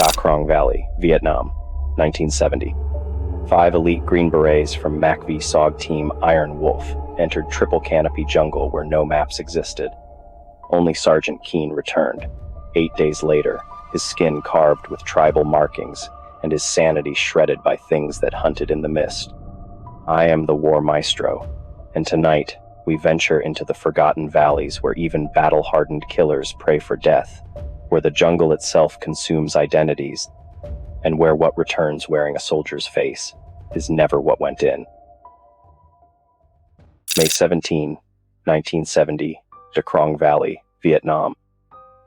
Krong Valley, Vietnam, 1970. 5 elite Green Berets from MACV-SOG Team Iron Wolf entered triple-canopy jungle where no maps existed. Only Sergeant Keen returned. 8 days later, his skin carved with tribal markings and his sanity shredded by things that hunted in the mist. I am the War Maestro, and tonight we venture into the forgotten valleys where even battle-hardened killers pray for death, where the jungle itself consumes identities, and where what returns wearing a soldier's face is never what went in. May 17, 1970, Krong Valley, Vietnam.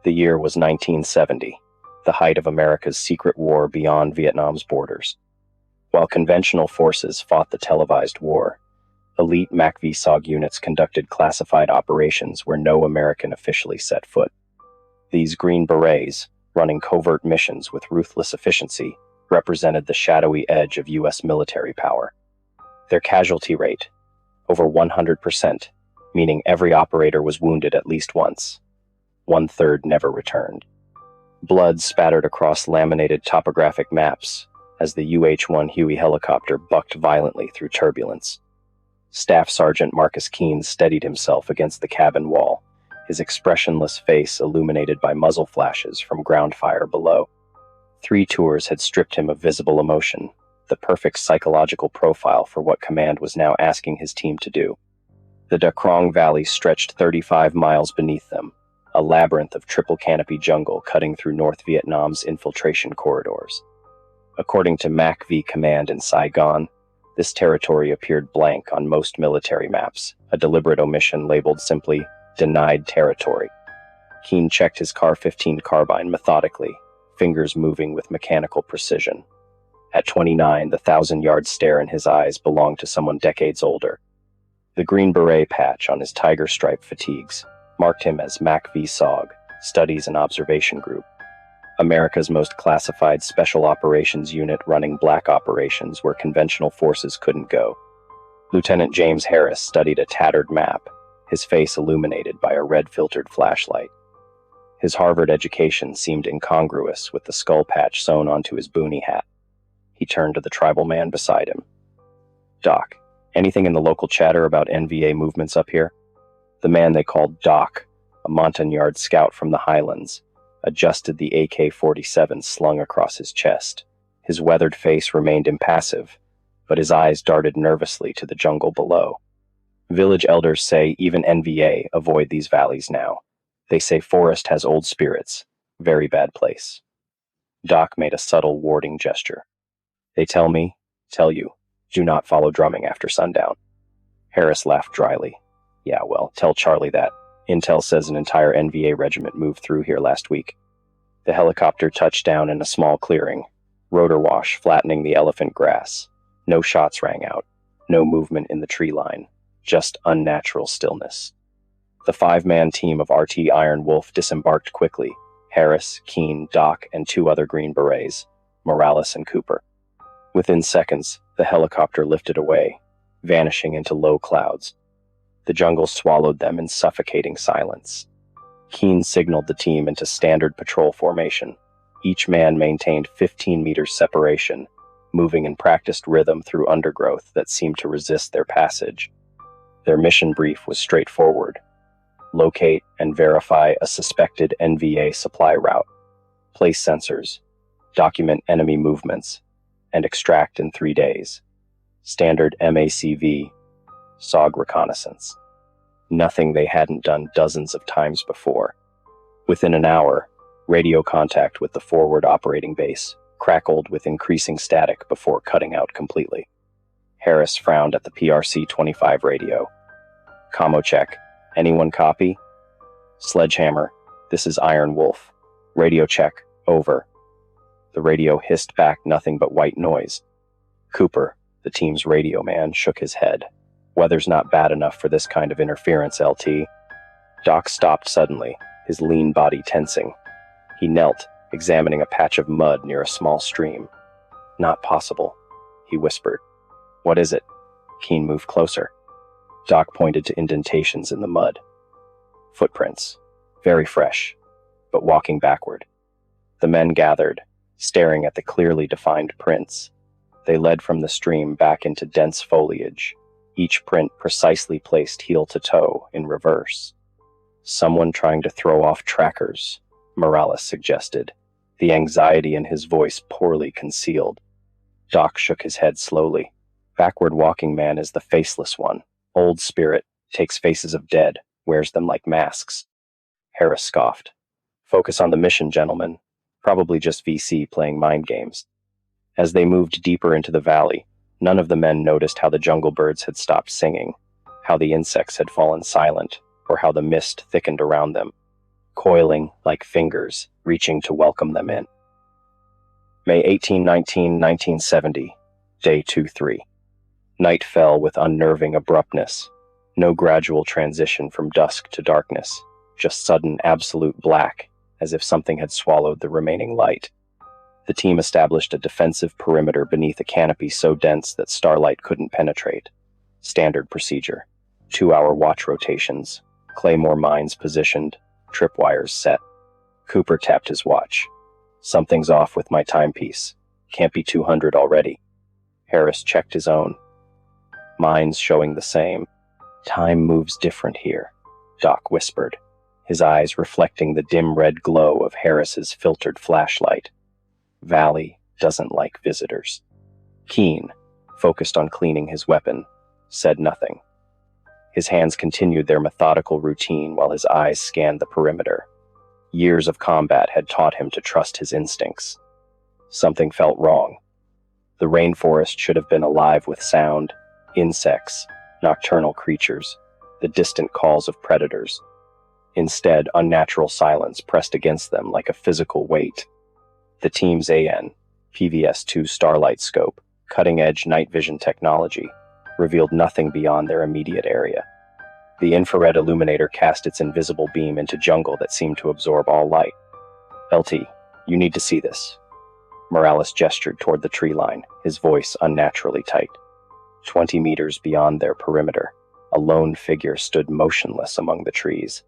The year was 1970, the height of America's secret war beyond Vietnam's borders. While conventional forces fought the televised war, elite MACV-SOG units conducted classified operations where no American officially set foot. These Green Berets, running covert missions with ruthless efficiency, represented the shadowy edge of U.S. military power. Their casualty rate, over 100%, meaning every operator was wounded at least once. 1/3 never returned. Blood spattered across laminated topographic maps as the UH-1 Huey helicopter bucked violently through turbulence. Staff Sergeant Marcus Keen steadied himself against the cabin wall, his expressionless face illuminated by muzzle flashes from ground fire below. 3 tours had stripped him of visible emotion, the perfect psychological profile for what command was now asking his team to do. The Krong Valley stretched 35 miles beneath them, a labyrinth of triple-canopy jungle cutting through North Vietnam's infiltration corridors. According to MACV Command in Saigon, this territory appeared blank on most military maps, a deliberate omission labeled simply Denied Territory. Keen checked his CAR-15 carbine methodically, fingers moving with mechanical precision. At 29, the 1,000-yard stare in his eyes belonged to someone decades older. The Green Beret patch on his tiger stripe fatigues marked him as MACV-SOG, Studies and Observation Group, America's most classified special operations unit running black operations where conventional forces couldn't go. Lieutenant James Harris studied a tattered map, his face illuminated by a red-filtered flashlight. His Harvard education seemed incongruous with the skull patch sewn onto his boonie hat. He turned to the tribal man beside him. "Doc, anything in the local chatter about NVA movements up here?" The man they called Doc, a Montagnard scout from the Highlands, adjusted the AK-47 slung across his chest. His weathered face remained impassive, but his eyes darted nervously to the jungle below. "Village elders say even NVA avoid these valleys now. They say forest has old spirits. Very bad place." Doc made a subtle warding gesture. "They tell you, do not follow drumming after sundown." Harris laughed dryly. "Yeah, well, tell Charlie that. Intel says an entire NVA regiment moved through here last week." The helicopter touched down in a small clearing, rotor wash flattening the elephant grass. No shots rang out, no movement in the tree line, just unnatural stillness. The 5-man team of RT Iron Wolf disembarked quickly, Harris, Keen, Doc, and 2 other Green Berets, Morales and Cooper. Within seconds, the helicopter lifted away, vanishing into low clouds. The jungle swallowed them in suffocating silence. Keen signaled the team into standard patrol formation. Each man maintained 15 meters separation, moving in practiced rhythm through undergrowth that seemed to resist their passage. Their mission brief was straightforward: locate and verify a suspected NVA supply route, place sensors, document enemy movements, and extract in 3 days. Standard MACV-SOG reconnaissance. Nothing they hadn't done dozens of times before. Within an hour, radio contact with the forward operating base crackled with increasing static before cutting out completely. Harris frowned at the PRC-25 radio. "Commo check. Anyone copy?" "Sledgehammer, this is Iron Wolf. Radio check, over." The radio hissed back nothing but white noise. Cooper, the team's radio man, shook his head. "Weather's not bad enough for this kind of interference, LT." Doc stopped suddenly, his lean body tensing. He knelt, examining a patch of mud near a small stream. "Not possible," he whispered. "What is it?" Keen moved closer. Doc pointed to indentations in the mud. "Footprints. Very fresh, but walking backward." The men gathered, staring at the clearly defined prints. They led from the stream back into dense foliage, each print precisely placed heel to toe in reverse. "Someone trying to throw off trackers," Morales suggested, the anxiety in his voice poorly concealed. Doc shook his head slowly. "Backward walking man is the Faceless One. Old spirit, takes faces of dead, wears them like masks." Harris scoffed. "Focus on the mission, gentlemen. Probably just VC playing mind games." As they moved deeper into the valley, none of the men noticed how the jungle birds had stopped singing, how the insects had fallen silent, or how the mist thickened around them, coiling like fingers, reaching to welcome them in. May 18, 1970, Day 2-3. Night fell with unnerving abruptness. No gradual transition from dusk to darkness, just sudden absolute black, as if something had swallowed the remaining light. The team established a defensive perimeter beneath a canopy so dense that starlight couldn't penetrate. Standard procedure. 2-hour watch rotations, claymore mines positioned, tripwires set. Cooper tapped his watch. "Something's off with my timepiece. Can't be 200 already." Harris checked his own. Mines showing the same. "Time moves different here," Doc whispered, his eyes reflecting the dim red glow of Harris's filtered flashlight. "Valley doesn't like visitors." Keen, focused on cleaning his weapon, said nothing. His hands continued their methodical routine while his eyes scanned the perimeter. Years of combat had taught him to trust his instincts. Something felt wrong. The rainforest should have been alive with sound, insects, nocturnal creatures, the distant calls of predators. Instead, unnatural silence pressed against them like a physical weight. The team's AN/PVS-2 Starlight Scope, cutting-edge night vision technology, revealed nothing beyond their immediate area. The infrared illuminator cast its invisible beam into jungle that seemed to absorb all light. "LT, you need to see this." Morales gestured toward the tree line, his voice unnaturally tight. 20 meters beyond their perimeter, a lone figure stood motionless among the trees.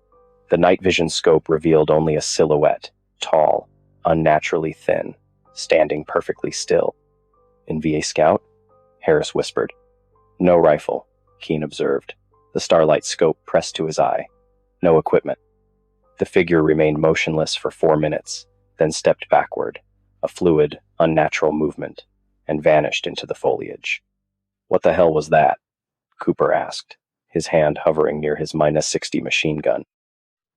The night vision scope revealed only a silhouette, tall, unnaturally thin, standing perfectly still. "NVA scout?" Harris whispered. "No rifle," Keen observed, the starlight scope pressed to his eye. "No equipment." The figure remained motionless for 4 minutes, then stepped backward, a fluid, unnatural movement, and vanished into the foliage. "What the hell was that?" Cooper asked, his hand hovering near his -60 machine gun.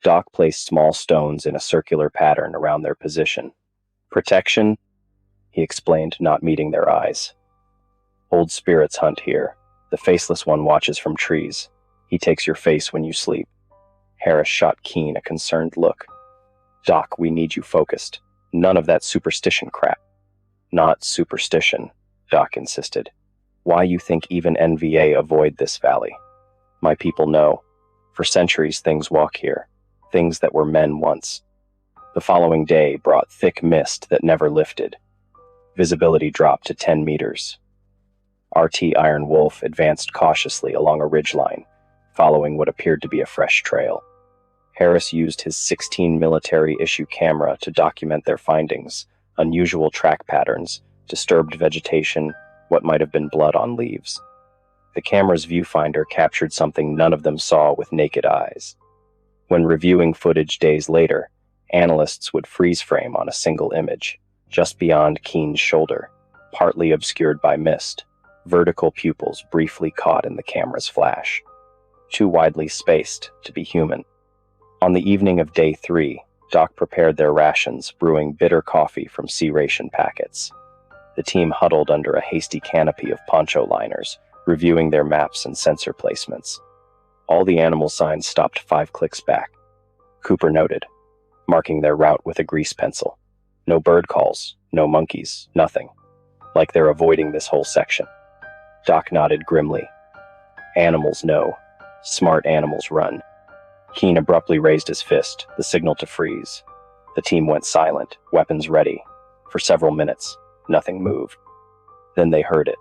Doc placed small stones in a circular pattern around their position. "Protection," he explained, not meeting their eyes. "Old spirits hunt here. The Faceless One watches from trees. He takes your face when you sleep." Harris shot Keen a concerned look. "Doc, we need you focused. None of that superstition crap." "Not superstition," Doc insisted. "Why you think even NVA avoid this valley? My people know. For centuries things walk here. Things that were men once." The following day brought thick mist that never lifted. Visibility dropped to 10 meters. RT Iron Wolf advanced cautiously along a ridgeline, following what appeared to be a fresh trail. Harris used his 16 military-issue camera to document their findings: unusual track patterns, disturbed vegetation, what might have been blood on leaves. The camera's viewfinder captured something none of them saw with naked eyes. When reviewing footage days later, analysts would freeze frame on a single image, just beyond Keen's shoulder, partly obscured by mist, vertical pupils briefly caught in the camera's flash. Too widely spaced to be human. On the evening of Day 3, Doc prepared their rations, brewing bitter coffee from C-ration packets. The team huddled under a hasty canopy of poncho liners, reviewing their maps and sensor placements. All the animal signs stopped 5 clicks back. Cooper noted, marking their route with a grease pencil. No bird calls, no monkeys, nothing. Like they're avoiding this whole section. Doc nodded grimly. "Animals know. Smart animals run." Keen abruptly raised his fist, the signal to freeze. The team went silent, weapons ready. For several minutes, nothing moved. Then they heard it,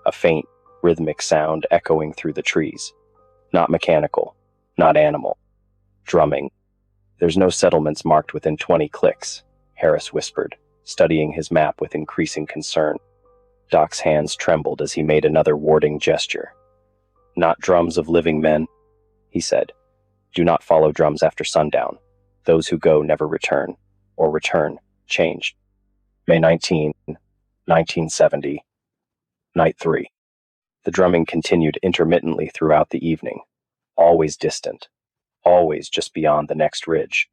a faint, rhythmic sound echoing through the trees. Not mechanical, not animal. Drumming. "There's no settlements marked within 20 clicks," Harris whispered, studying his map with increasing concern. Doc's hands trembled as he made another warding gesture. "Not drums of living men," he said. "Do not follow drums after sundown. Those who go never return, or return, changed." May 19, 1970, Night 3. The drumming continued intermittently throughout the evening, always distant, always just beyond the next ridge.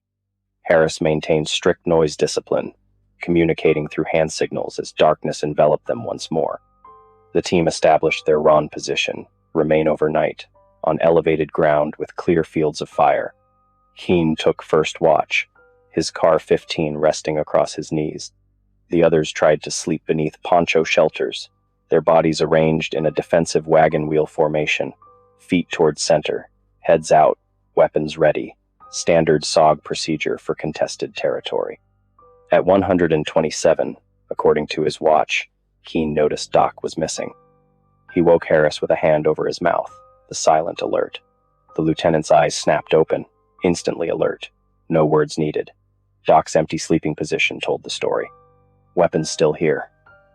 Harris maintained strict noise discipline, communicating through hand signals as darkness enveloped them once more. The team established their RON position, remain overnight, on elevated ground with clear fields of fire. Keen took first watch, his car 15 resting across his knees. The others tried to sleep beneath poncho shelters, their bodies arranged in a defensive wagon wheel formation, feet toward center, heads out, weapons ready, standard SOG procedure for contested territory. At 127, according to his watch, Keen noticed Doc was missing. He woke Harris with a hand over his mouth, the silent alert. The lieutenant's eyes snapped open, instantly alert. No words needed. Doc's empty sleeping position told the story. "Weapons still here,"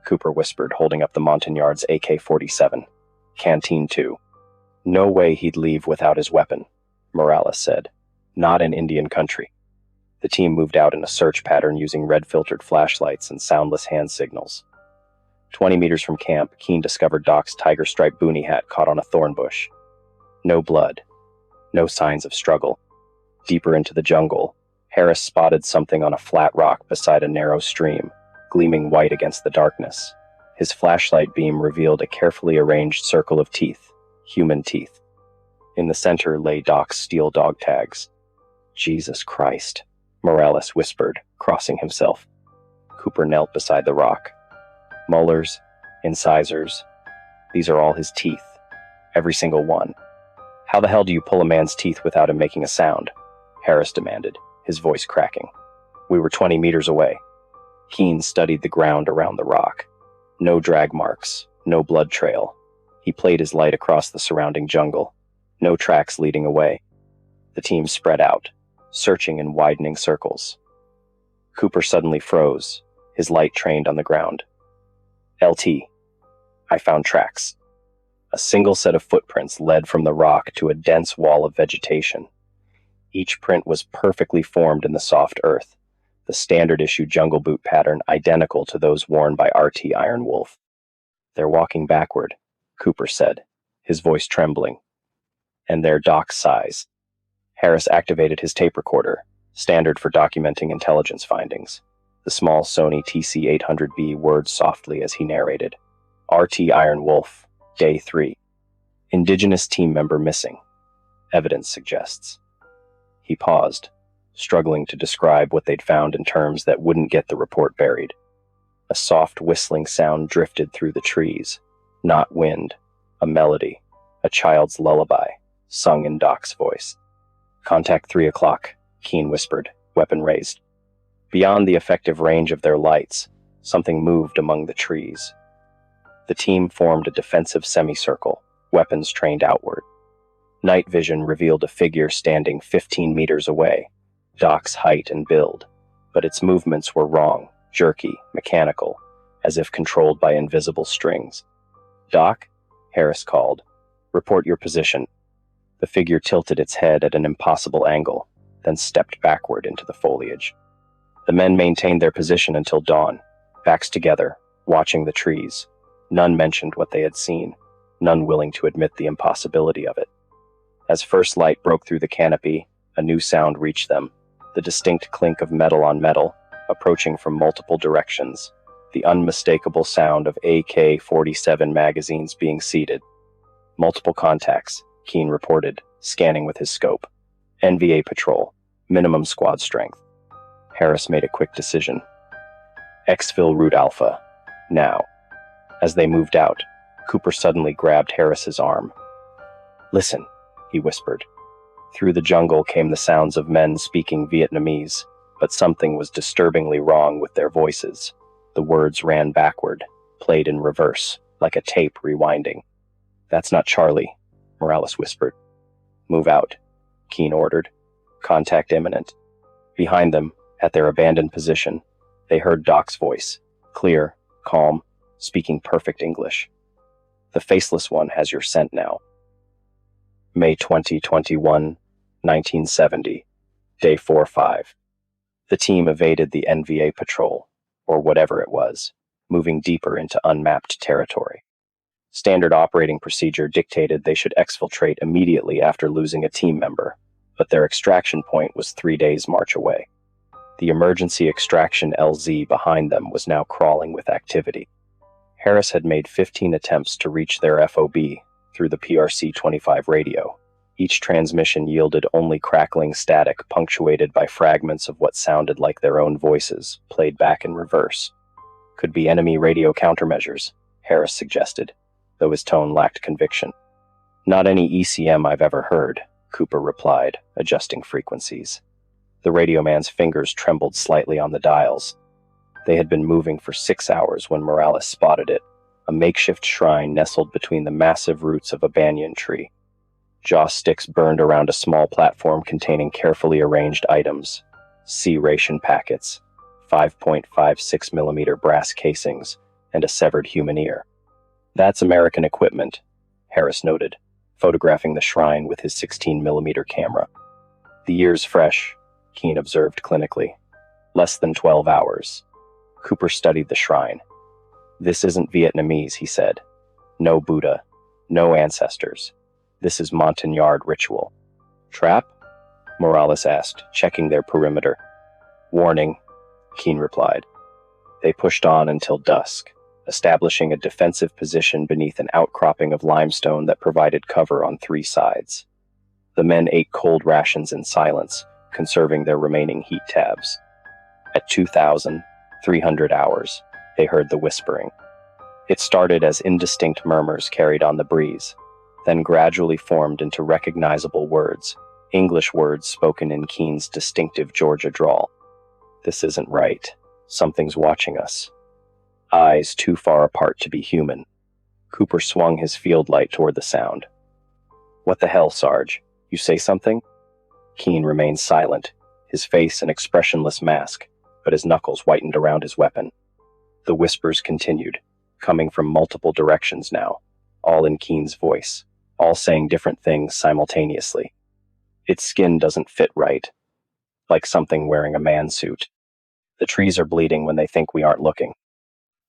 Cooper whispered, holding up the Montagnard's AK-47. "Canteen 2. "No way he'd leave without his weapon," Morales said. "Not in Indian country." The team moved out in a search pattern using red-filtered flashlights and soundless hand signals. 20 meters from camp, Keen discovered Doc's tiger-striped boonie hat caught on a thorn bush. No blood. No signs of struggle. Deeper into the jungle, Harris spotted something on a flat rock beside a narrow stream, gleaming white against the darkness. His flashlight beam revealed a carefully arranged circle of teeth, human teeth. In the center lay Doc's steel dog tags. "Jesus Christ," Morales whispered, crossing himself. Cooper knelt beside the rock. "Molars, incisors, these are all his teeth. Every single one." "How the hell do you pull a man's teeth without him making a sound?" Harris demanded, his voice cracking. "We were 20 meters away." Keen studied the ground around the rock. No drag marks, no blood trail. He played his light across the surrounding jungle. No tracks leading away. The team spread out, searching in widening circles. Cooper suddenly froze, his light trained on the ground. "LT, I found tracks." A single set of footprints led from the rock to a dense wall of vegetation. Each print was perfectly formed in the soft earth, the standard-issue jungle boot pattern identical to those worn by RT Iron Wolf. "They're walking backward," Cooper said, his voice trembling. "And they're Doc's size." Harris activated his tape recorder, standard for documenting intelligence findings. The small Sony TC-800B whirred softly as he narrated. "RT Iron Wolf, Day 3. Indigenous team member missing. Evidence suggests." He paused, struggling to describe what they'd found in terms that wouldn't get the report buried. A soft whistling sound drifted through the trees. Not wind, a melody, a child's lullaby, sung in Doc's voice. "Contact 3 o'clock, Keen whispered, weapon raised. Beyond the effective range of their lights, something moved among the trees. The team formed a defensive semicircle, weapons trained outward. Night vision revealed a figure standing 15 meters away, Doc's height and build, but its movements were wrong, jerky, mechanical, as if controlled by invisible strings. "Doc?" Harris called. "Report your position." The figure tilted its head at an impossible angle, then stepped backward into the foliage. The men maintained their position until dawn, backs together, watching the trees. None mentioned what they had seen, none willing to admit the impossibility of it. As first light broke through the canopy, a new sound reached them, the distinct clink of metal on metal, approaching from multiple directions, the unmistakable sound of AK-47 magazines being seated. "Multiple contacts," Keen reported, scanning with his scope. "NVA patrol, minimum squad strength." Harris made a quick decision. "Exfil Route Alpha, now." As they moved out, Cooper suddenly grabbed Harris's arm. "Listen," he whispered. Through the jungle came the sounds of men speaking Vietnamese, but something was disturbingly wrong with their voices. The words ran backward, played in reverse, like a tape rewinding. "That's not Charlie," Morales whispered. "Move out," Keen ordered. "Contact imminent." Behind them, at their abandoned position, They heard Doc's voice, clear, calm, speaking perfect English. The Faceless One has your scent now. May 2021, 1970, Day 4-5. The team evaded the NVA patrol, or whatever it was, moving deeper into unmapped territory. Standard operating procedure dictated they should exfiltrate immediately after losing a team member, but their extraction point was 3 days' march away. The emergency extraction LZ behind them was now crawling with activity. Harris had made 15 attempts to reach their FOB through the PRC-25 radio. Each transmission yielded only crackling static punctuated by fragments of what sounded like their own voices, played back in reverse. Could be enemy radio countermeasures, Harris suggested, though his tone lacked conviction. Not any ECM I've ever heard, Cooper replied, adjusting frequencies. The radio man's fingers trembled slightly on the dials. They had been moving for 6 hours when Morales spotted it, a makeshift shrine nestled between the massive roots of a banyan tree. Joss sticks burned around a small platform containing carefully arranged items, C-ration packets, 5.56mm brass casings, and a severed human ear. That's American equipment, Harris noted, photographing the shrine with his 16mm camera. The ear's fresh, Keene observed clinically. Less than 12 hours. Cooper studied the shrine. This isn't Vietnamese, he said. No Buddha, no ancestors. This is Montagnard ritual. Trap? Morales asked, checking their perimeter. Warning, Keene replied. They pushed on until dusk, establishing a defensive position beneath an outcropping of limestone that provided cover on 3 sides. The men ate cold rations in silence, conserving their remaining heat tabs. At 2,300 hours, they heard the whispering. It started as indistinct murmurs carried on the breeze, then gradually formed into recognizable words, English words spoken in Keene's distinctive Georgia drawl. This isn't right. Something's watching us. Eyes too far apart to be human. Cooper swung his field light toward the sound. What the hell, Sarge? You say something? Keene remained silent, his face an expressionless mask, but his knuckles whitened around his weapon. The whispers continued, coming from multiple directions now, all in Keene's voice, all saying different things simultaneously. Its skin doesn't fit right, like something wearing a man suit. The trees are bleeding when they think we aren't looking.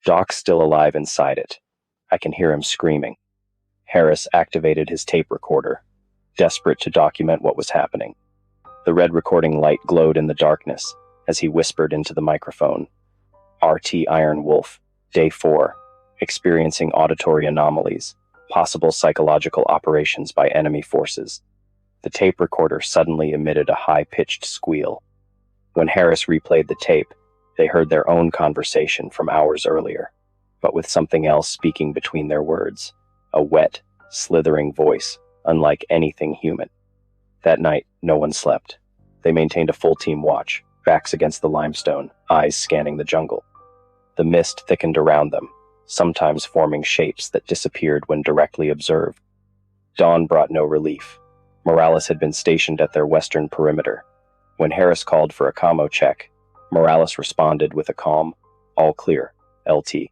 Doc's still alive inside it. I can hear him screaming. Harris activated his tape recorder, desperate to document what was happening. The red recording light glowed in the darkness as he whispered into the microphone. RT Iron Wolf, Day 4, experiencing auditory anomalies, possible psychological operations by enemy forces. The tape recorder suddenly emitted a high-pitched squeal. When Harris replayed the tape, they heard their own conversation from hours earlier, but with something else speaking between their words, a wet, slithering voice, unlike anything human. That night, no one slept. They maintained a full team watch, backs against the limestone, eyes scanning the jungle. The mist thickened around them, sometimes forming shapes that disappeared when directly observed. Dawn brought no relief. Morales had been stationed at their western perimeter. When Harris called for a commo check, Morales responded with a calm, all clear, LT.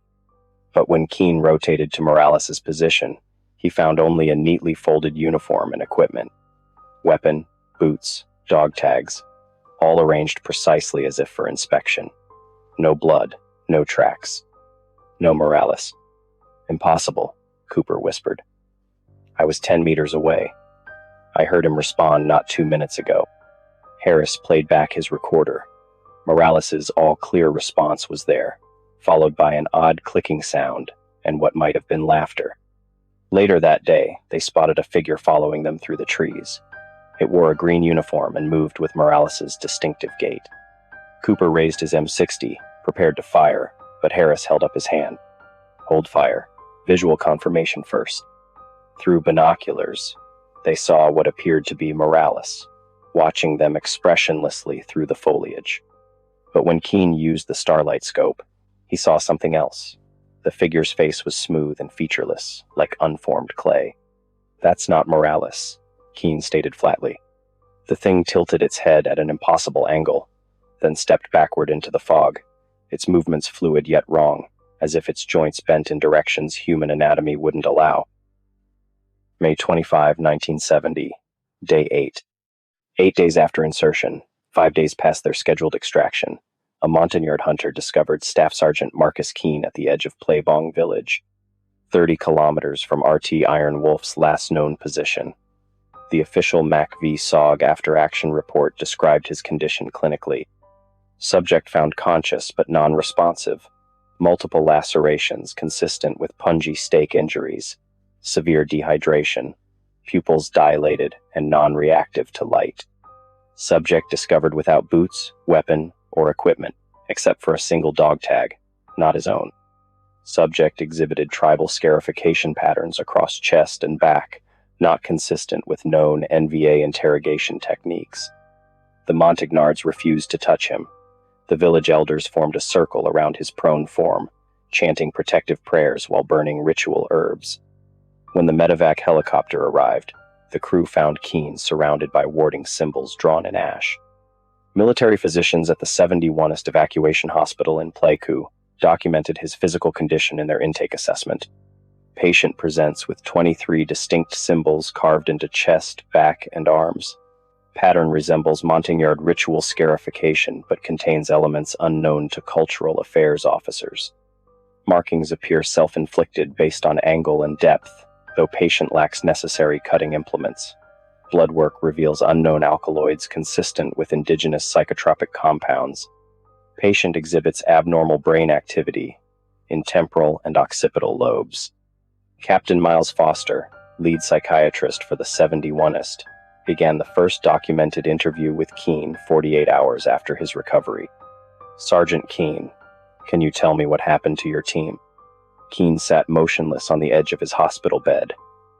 But when Keene rotated to Morales's position, he found only a neatly folded uniform and equipment. Weapon, boots, dog tags, all arranged precisely as if for inspection. No blood, no tracks. No Morales. Impossible, Cooper whispered. I was 10 meters away. I heard him respond not 2 minutes ago. Harris played back his recorder. Morales's all-clear response was there, followed by an odd clicking sound and what might have been laughter. Later that day, they spotted a figure following them through the trees. It wore a green uniform and moved with Morales's distinctive gait. Cooper raised his M60, prepared to fire, but Harris held up his hand. Hold fire. Visual confirmation first. Through binoculars, they saw what appeared to be Morales, watching them expressionlessly through the foliage. But when Keene used the starlight scope, he saw something else. The figure's face was smooth and featureless, like unformed clay. That's not Morales, Keene stated flatly. The thing tilted its head at an impossible angle, then stepped backward into the fog, its movements fluid yet wrong, as if its joints bent in directions human anatomy wouldn't allow. May 25, 1970, Day 8. 8 days after insertion, 5 days past their scheduled extraction, a Montagnard hunter discovered Staff Sergeant Marcus Keene at the edge of Playbong Village, 30 kilometers from RT Iron Wolf's last known position. The official MACV-SOG after-action report described his condition clinically. Subject found conscious but non-responsive, multiple lacerations consistent with pungy stake injuries, severe dehydration, pupils dilated and non-reactive to light. Subject discovered without boots, weapon, or equipment, except for a single dog tag, not his own. Subject exhibited tribal scarification patterns across chest and back, not consistent with known NVA interrogation techniques. The Montagnards refused to touch him. The village elders formed a circle around his prone form, chanting protective prayers while burning ritual herbs. When the medevac helicopter arrived, the crew found Keene surrounded by warding symbols drawn in ash. Military physicians at the 71st Evacuation Hospital in Pleiku documented his physical condition in their intake assessment. Patient presents with 23 distinct symbols carved into chest, back, and arms. Pattern resembles Montagnard ritual scarification but contains elements unknown to cultural affairs officers. Markings appear self-inflicted based on angle and depth, though patient lacks necessary cutting implements. Blood work reveals unknown alkaloids consistent with indigenous psychotropic compounds. Patient exhibits abnormal brain activity in temporal and occipital lobes. Captain Miles Foster, lead psychiatrist for the 71st, began the first documented interview with Keene 48 hours after his recovery. Sergeant Keene, can you tell me what happened to your team? Keene sat motionless on the edge of his hospital bed,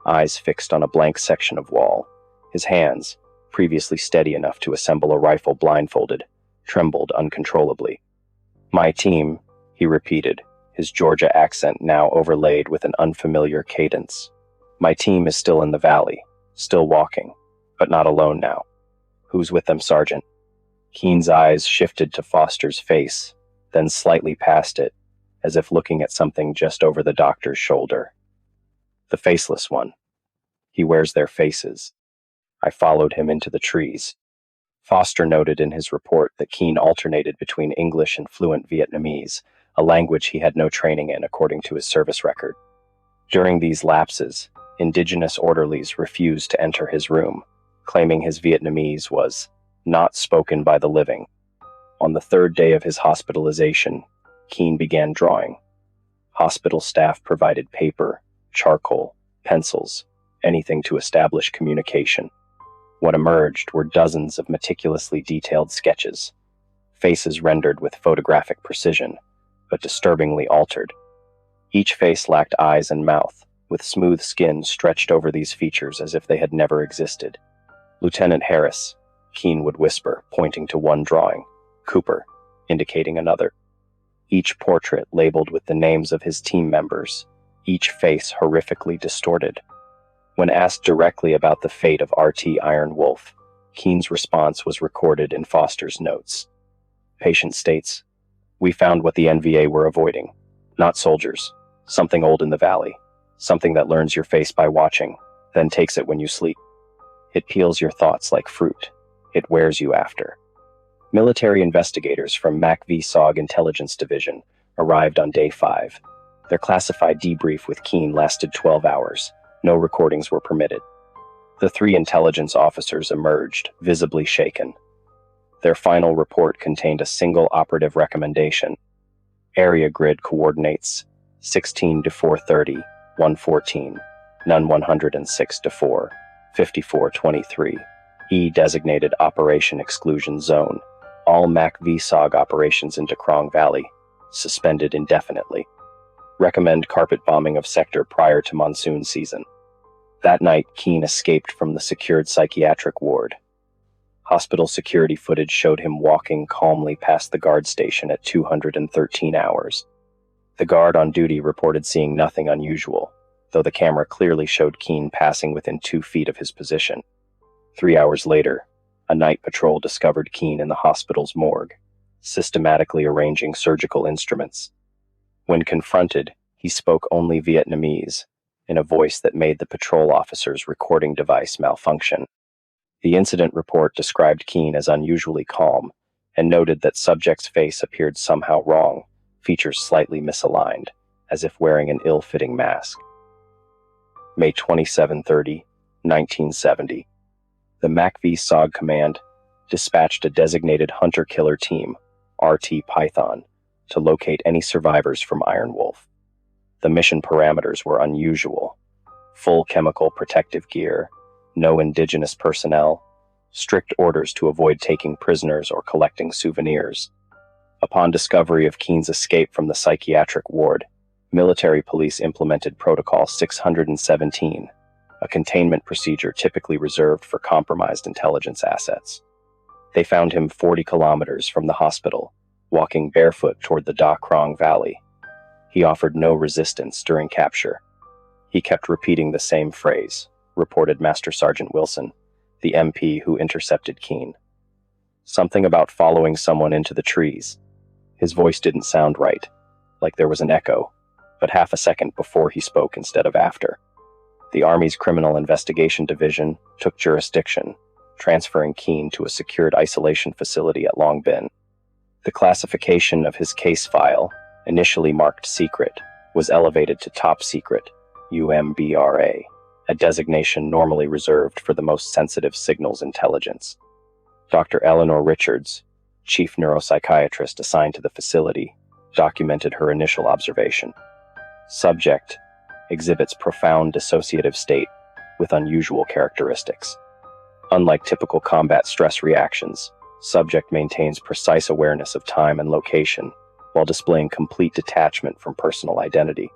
eyes fixed on a blank section of wall. His hands, previously steady enough to assemble a rifle blindfolded, trembled uncontrollably. My team, he repeated, his Georgia accent now overlaid with an unfamiliar cadence. My team is still in the valley, still walking, but not alone now. Who's with them, Sergeant? Keene's eyes shifted to Foster's face, then slightly past it, as if looking at something just over the doctor's shoulder. The Faceless One. He wears their faces. I followed him into the trees. Foster noted in his report that Keene alternated between English and fluent Vietnamese, a language he had no training in according to his service record. During these lapses, indigenous orderlies refused to enter his room, claiming his Vietnamese was not spoken by the living. On the third day of his hospitalization, Keene began drawing. Hospital staff provided paper, charcoal, pencils, anything to establish communication. What emerged were dozens of meticulously detailed sketches, faces rendered with photographic precision, but disturbingly altered. Each face lacked eyes and mouth, with smooth skin stretched over these features as if they had never existed. Lieutenant Harris, Keene would whisper, pointing to one drawing. Cooper, indicating another. Each portrait labeled with the names of his team members, each face horrifically distorted. When asked directly about the fate of RT Iron Wolf, Keene's response was recorded in Foster's notes. Patient states, "We found what the NVA were avoiding. Not soldiers. Something old in the valley. Something that learns your face by watching, then takes it when you sleep. It peels your thoughts like fruit. It wears you after." Military investigators from MACV-SOG Intelligence Division arrived on day 5. Their classified debrief with Keene lasted 12 hours. No recordings were permitted. The 3 intelligence officers emerged, visibly shaken. Their final report contained a single operative recommendation. Area grid coordinates 16 to 430, 114, none 106 to 4, 5423. E designated Operation Exclusion Zone. All MACV-SOG operations into Krong Valley, suspended indefinitely. Recommend carpet bombing of sector prior to monsoon season. That night, Keene escaped from the secured psychiatric ward. Hospital security footage showed him walking calmly past the guard station at 213 hours. The guard on duty reported seeing nothing unusual, though the camera clearly showed Keene passing within 2 feet of his position. 3 hours later, a night patrol discovered Keene in the hospital's morgue. systematically arranging surgical instruments. When confronted, he spoke only Vietnamese, in a voice that made the patrol officer's recording device malfunction. The incident report described Keane as unusually calm and noted that subject's face appeared somehow wrong, features slightly misaligned, as if wearing an ill-fitting mask. May 27-30, 1970. The MACV-SOG command dispatched a designated hunter-killer team, RT Python, to locate any survivors from Iron Wolf. The mission parameters were unusual: full chemical protective gear, no indigenous personnel, strict orders to avoid taking prisoners or collecting souvenirs. Upon discovery of Keane's escape from the psychiatric ward, military police implemented Protocol 617, a containment procedure typically reserved for compromised intelligence assets. They found him 40 kilometers from the hospital, walking barefoot toward the Krong Valley. He offered no resistance during capture. He kept repeating the same phrase, reported Master Sergeant Wilson, the MP who intercepted Keane. Something about following someone into the trees. His voice didn't sound right, like there was an echo, but half a second before he spoke instead of after. The Army's Criminal Investigation Division took jurisdiction, transferring Keane to a secured isolation facility at Long Bin. The classification of his case file, initially marked secret, was elevated to top secret, UMBRA, a designation normally reserved for the most sensitive signals intelligence. Dr. Eleanor Richards, chief neuropsychiatrist assigned to the facility, documented her initial observation. Subject exhibits profound dissociative state with unusual characteristics. Unlike typical combat stress reactions, subject maintains precise awareness of time and location while displaying complete detachment from personal identity.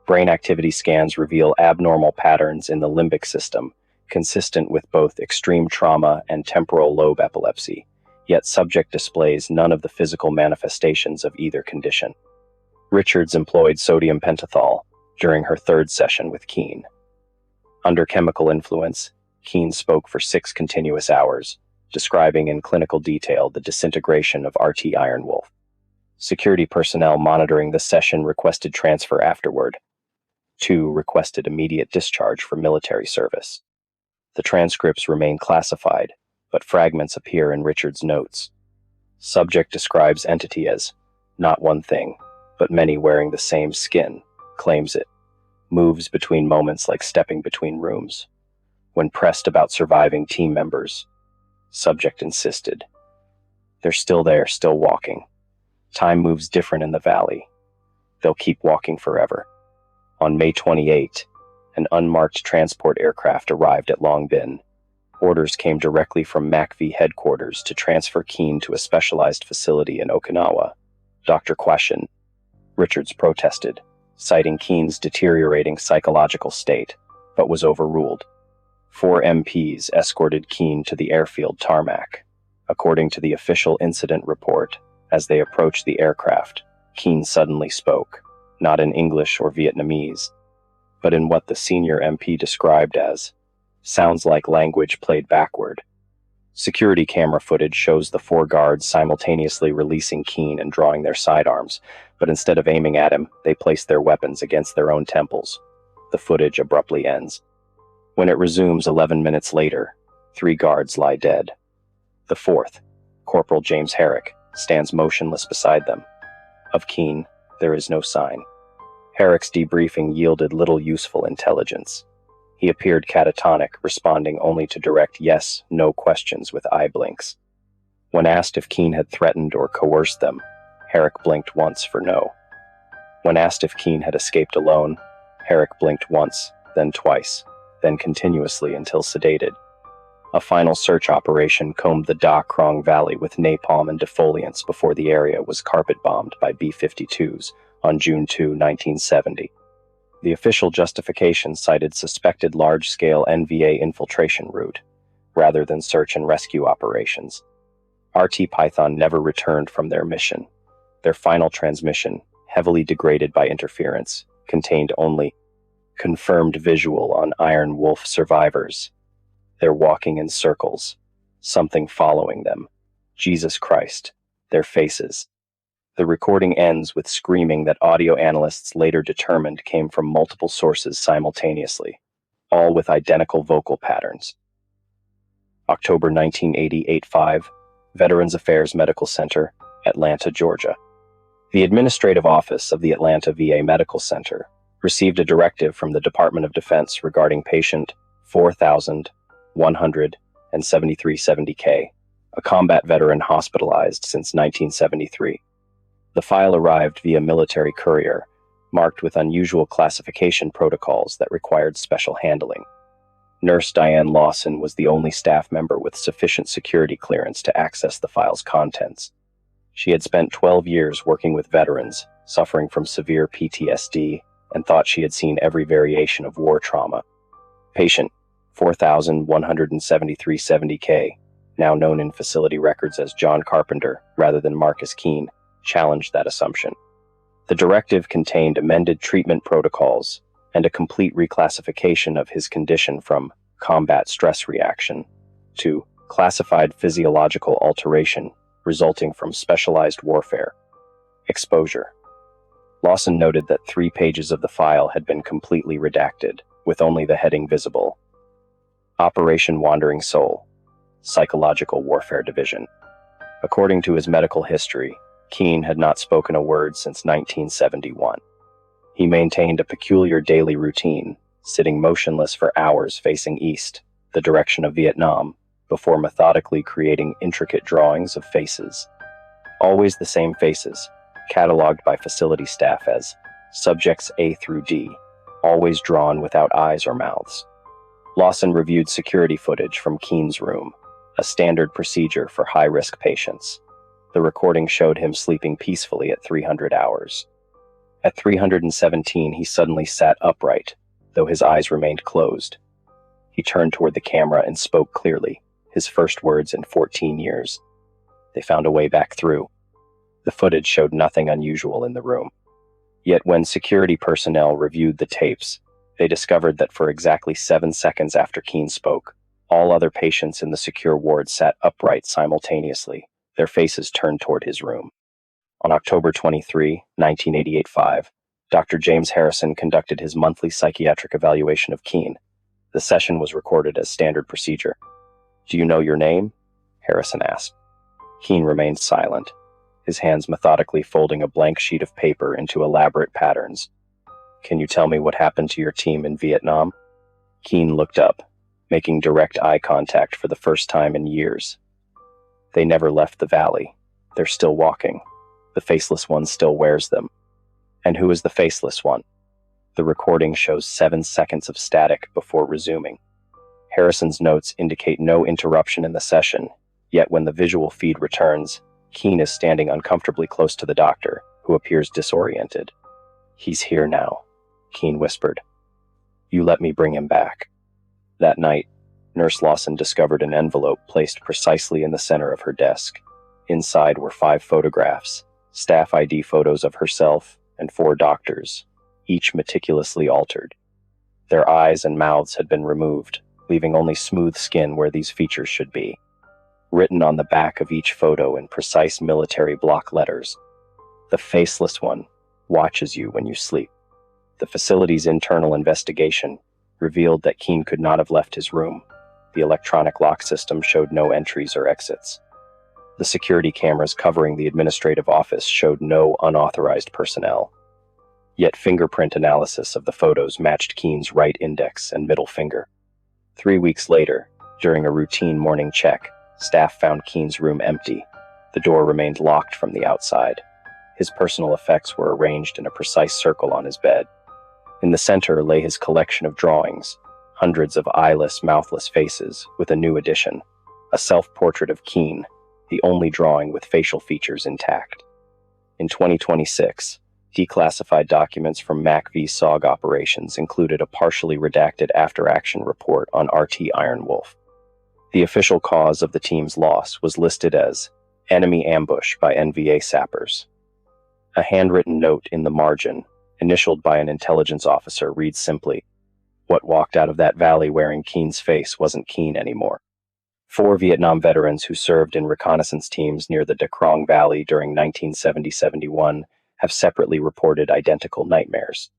Brain activity scans reveal abnormal patterns in the limbic system, consistent with both extreme trauma and temporal lobe epilepsy, yet subject displays none of the physical manifestations of either condition. Richards employed sodium pentothal during her third session with Keane. Under chemical influence, Keane spoke for 6 continuous hours, describing in clinical detail the disintegration of RT Iron Wolf. Security personnel monitoring the session requested transfer afterward. 2 requested immediate discharge from military service. The transcripts remain classified, but fragments appear in Richard's notes. Subject describes entity as not one thing, but many wearing the same skin, claims it. Moves between moments like stepping between rooms. When pressed about surviving team members, subject insisted. They're still there, still walking. Time moves different in the valley. They'll keep walking forever. On May 28, an unmarked transport aircraft arrived at Long Bin. Orders came directly from MACV headquarters to transfer Keane to a specialized facility in Okinawa. Dr. Question. Richards protested, citing Keane's deteriorating psychological state, but was overruled. 4 MPs escorted Keane to the airfield tarmac. According to the official incident report, as they approached the aircraft, Keane suddenly spoke, not in English or Vietnamese, but in what the senior MP described as sounds like language played backward. Security camera footage shows the 4 guards simultaneously releasing Keane and drawing their sidearms, but instead of aiming at him, they place their weapons against their own temples. The footage abruptly ends. When it resumes 11 minutes later, 3 guards lie dead. The 4th, Corporal James Herrick, stands motionless beside them. Of Keane, there is no sign. Herrick's debriefing yielded little useful intelligence. He appeared catatonic, responding only to direct yes/no questions with eye blinks. When asked if Keane had threatened or coerced them, Herrick blinked once for no. When asked if Keane had escaped alone, Herrick blinked once, then twice, then continuously until sedated. A final search operation combed the Krong Valley with napalm and defoliants before the area was carpet-bombed by B-52s on June 2, 1970. The official justification cited suspected large-scale NVA infiltration route, rather than search and rescue operations. RT Python never returned from their mission. Their final transmission, heavily degraded by interference, contained only confirmed visual on Iron Wolf survivors. They're walking in circles, something following them. Jesus Christ, their faces. The recording ends with screaming that audio analysts later determined came from multiple sources simultaneously, all with identical vocal patterns. October 1980, 5, Veterans Affairs Medical Center, Atlanta, Georgia. The administrative office of the Atlanta VA Medical Center received a directive from the Department of Defense regarding patient 417370K, a combat veteran hospitalized since 1973. The file arrived via military courier, marked with unusual classification protocols that required special handling. Nurse Diane Lawson was the only staff member with sufficient security clearance to access the file's contents. She had spent 12 years working with veterans, suffering from severe PTSD, and thought she had seen every variation of war trauma. Patient 417370K, now known in facility records as John Carpenter rather than Marcus Keene, challenged that assumption. The directive contained amended treatment protocols and a complete reclassification of his condition from combat stress reaction to classified physiological alteration resulting from specialized warfare. Exposure. Lawson noted that 3 pages of the file had been completely redacted, with only the heading visible. Operation Wandering Soul, Psychological Warfare Division. According to his medical history, Keene had not spoken a word since 1971. He maintained a peculiar daily routine, sitting motionless for hours facing east, the direction of Vietnam, before methodically creating intricate drawings of faces. Always the same faces, cataloged by facility staff as subjects A through D, always drawn without eyes or mouths. Lawson reviewed security footage from Keene's room, a standard procedure for high-risk patients. The recording showed him sleeping peacefully at 300 hours. At 317, he suddenly sat upright, though his eyes remained closed. He turned toward the camera and spoke clearly, his first words in 14 years. They found a way back through. The footage showed nothing unusual in the room. Yet when security personnel reviewed the tapes, they discovered that for exactly 7 seconds after Keene spoke, all other patients in the secure ward sat upright simultaneously, their faces turned toward his room. On October 23, 1988-5, Dr. James Harrison conducted his monthly psychiatric evaluation of Keene. The session was recorded as standard procedure. "Do you know your name?" Harrison asked. Keene remained silent, his hands methodically folding a blank sheet of paper into elaborate patterns. "Can you tell me what happened to your team in Vietnam?" Keene looked up, making direct eye contact for the first time in years. "They never left the valley. They're still walking. The Faceless One still wears them." "And who is the Faceless One?" The recording shows 7 seconds of static before resuming. Harrison's notes indicate no interruption in the session, yet when the visual feed returns, Keene is standing uncomfortably close to the doctor, who appears disoriented. "He's here now," Keene whispered. "You let me bring him back." That night, Nurse Lawson discovered an envelope placed precisely in the center of her desk. Inside were 5 photographs, staff ID photos of herself and 4 doctors, each meticulously altered. Their eyes and mouths had been removed, leaving only smooth skin where these features should be. Written on the back of each photo in precise military block letters, "The Faceless One watches you when you sleep." The facility's internal investigation revealed that Keene could not have left his room. The electronic lock system showed no entries or exits. The security cameras covering the administrative office showed no unauthorized personnel. Yet fingerprint analysis of the photos matched Keene's right index and middle finger. 3 weeks later, during a routine morning check, staff found Keene's room empty. The door remained locked from the outside. His personal effects were arranged in a precise circle on his bed. In the center lay his collection of drawings, hundreds of eyeless, mouthless faces, with a new addition, a self-portrait of Keene, the only drawing with facial features intact. In 2026, declassified documents from MACV-SOG operations included a partially redacted after-action report on RT Iron Wolf. The official cause of the team's loss was listed as enemy ambush by NVA sappers. A handwritten note in the margin, initialed by an intelligence officer, reads simply, "What walked out of that valley wearing Keene's face wasn't Keene anymore." 4 Vietnam veterans who served in reconnaissance teams near the Krong Valley during 1970-71 have separately reported identical nightmares.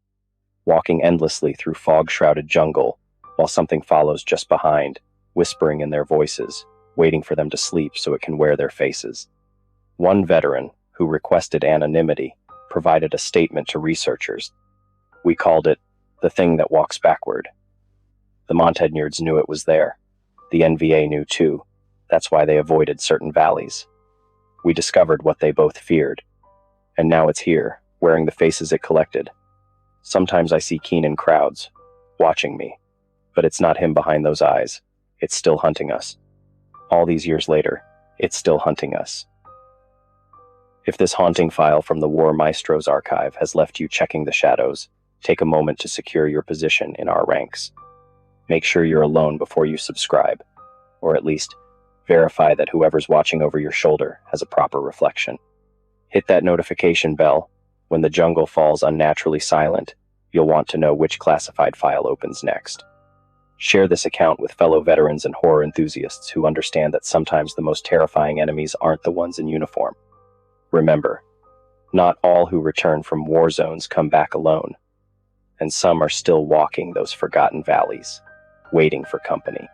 Walking endlessly through fog-shrouded jungle, while something follows just behind, whispering in their voices, waiting for them to sleep so it can wear their faces. One veteran, who requested anonymity, provided a statement to researchers. We called it, "The Thing That Walks Backward." The Montagnards knew it was there. The NVA knew too. That's why they avoided certain valleys. We discovered what they both feared. And now it's here, wearing the faces it collected. Sometimes I see Keen in crowds, watching me. But it's not him behind those eyes. It's still hunting us. All these years later, it's still hunting us. If this haunting file from the War Maestro's archive has left you checking the shadows, take a moment to secure your position in our ranks. Make sure you're alone before you subscribe, or at least verify that whoever's watching over your shoulder has a proper reflection. Hit that notification bell. When the jungle falls unnaturally silent, you'll want to know which classified file opens next. Share this account with fellow veterans and horror enthusiasts who understand that sometimes the most terrifying enemies aren't the ones in uniform. Remember, not all who return from war zones come back alone, and some are still walking those forgotten valleys, waiting for company.